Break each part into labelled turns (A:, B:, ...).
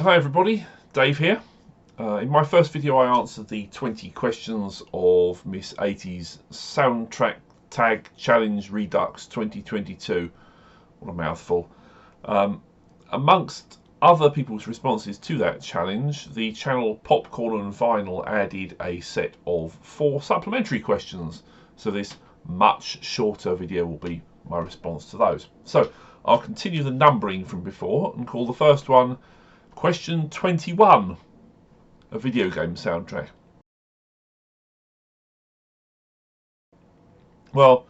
A: Hi everybody, Dave here. In my first video I answered the 20 questions of Miss 80's Soundtrack Tag Challenge Redux 2022. What a mouthful. Amongst other people's responses to that challenge, the channel Popcorn and Vinyl added a set of 4 supplementary questions. So this much shorter video will be my response to those. So I'll continue the numbering from before and call the first one Question 21, a video game soundtrack. Well,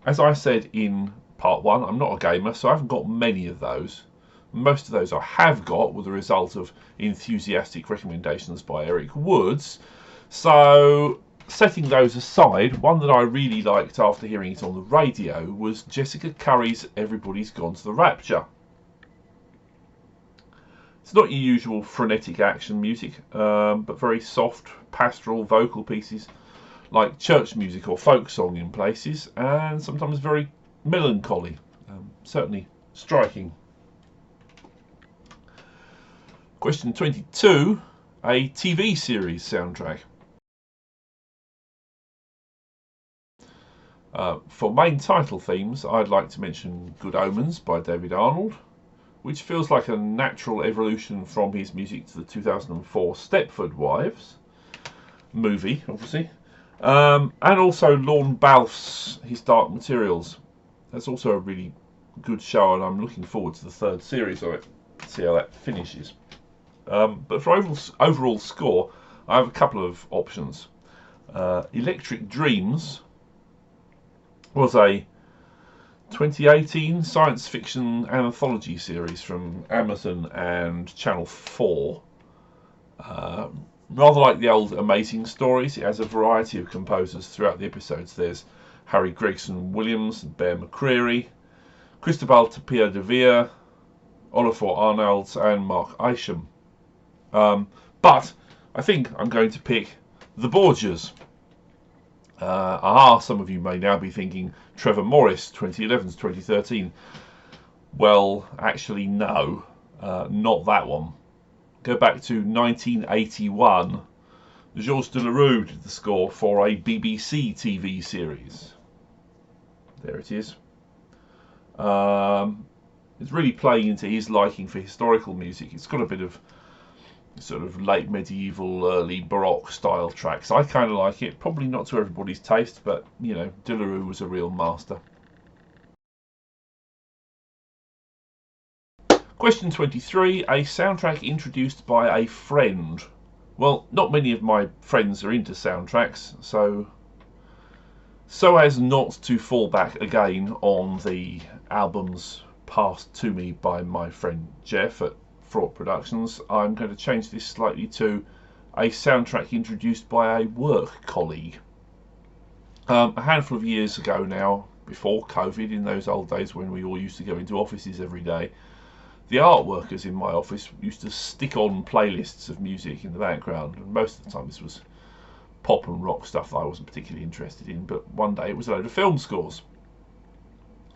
A: as I said in part 1, I'm not a gamer, so I haven't got many of those. Most of those I have got were the result of enthusiastic recommendations by Eric Woods. So, setting those aside, one that I really liked after hearing it on the radio was Jessica Curry's Everybody's Gone to the Rapture. It's not your usual frenetic action music, but very soft pastoral vocal pieces like church music or folk song in places, and sometimes very melancholy, certainly striking. Question 22, a TV series soundtrack. For main title themes, I'd like to mention Good Omens by David Arnold, which feels like a natural evolution from his music to the 2004 Stepford Wives movie, obviously, and also Lorne Balfe's His Dark Materials. That's also a really good show, and I'm looking forward to the 3rd series of it. See how that finishes. But for overall score, I have a couple of options. Electric Dreams was a 2018 science fiction anthology series from Amazon and Channel 4. Rather like the old Amazing Stories, it has a variety of composers throughout the episodes. There's Harry Gregson Williams, Bear McCreary, Cristobal Tapia de Villa, Olafur Arnalds and Mark Isham. But I think I'm going to pick The Borgias. Some of you may now be thinking Trevor Morris, 2011 to 2013. Well, actually no, not that one. Go back to 1981. Georges Delerue did the score for a BBC TV series. There it is. It's really playing into his liking for historical music. It's got a bit of sort of late medieval, early Baroque style tracks. I kind of like it. Probably not to everybody's taste, but you know, Delerue was a real master. Question 23, a soundtrack introduced by a friend. Well, not many of my friends are into soundtracks, so as not to fall back again on the albums passed to me by my friend Jeff at Fraught Productions, I'm going to change this slightly to a soundtrack introduced by a work colleague. A handful of years ago now, before COVID, in those old days when we all used to go into offices every day, the art workers in my office used to stick on playlists of music in the background, and most of the time this was pop and rock stuff that I wasn't particularly interested in, but one day it was a load of film scores.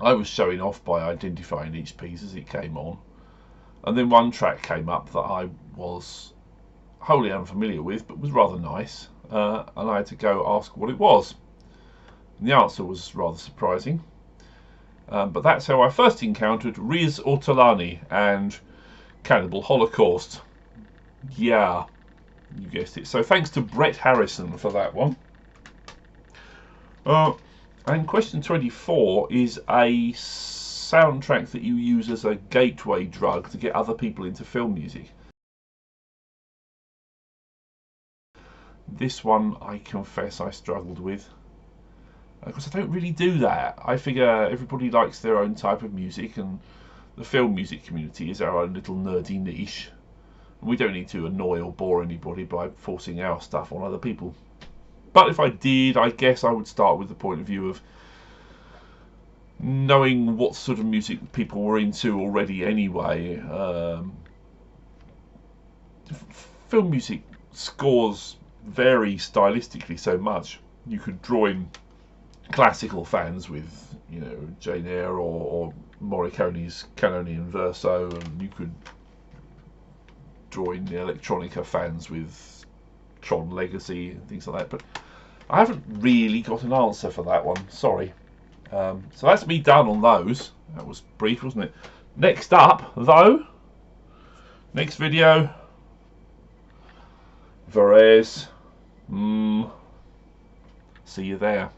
A: I was showing off by identifying each piece as it came on, and then one track came up that I was wholly unfamiliar with, but was rather nice, and I had to go ask what it was. And the answer was rather surprising. But that's how I first encountered Riz Ortolani and Cannibal Holocaust. Yeah, you guessed it. So thanks to Brett Harrison for that one. And question 24 is a soundtrack that you use as a gateway drug to get other people into film music. This one I confess I struggled with, because I don't really do that. I figure everybody likes their own type of music, and the film music community is our own little nerdy niche, and we don't need to annoy or bore anybody by forcing our stuff on other people. But if I did, I guess I would start with the point of view of knowing what sort of music people were into already anyway. Film music scores vary stylistically so much. You could draw in classical fans with, you know, Jane Eyre or Morricone's Canonian Verso, and you could join the Electronica fans with Tron Legacy and things like that, but I haven't really got an answer for that one. Sorry. So that's me done on those. That was brief, wasn't it? Next up, though, next video, Varese. See you there.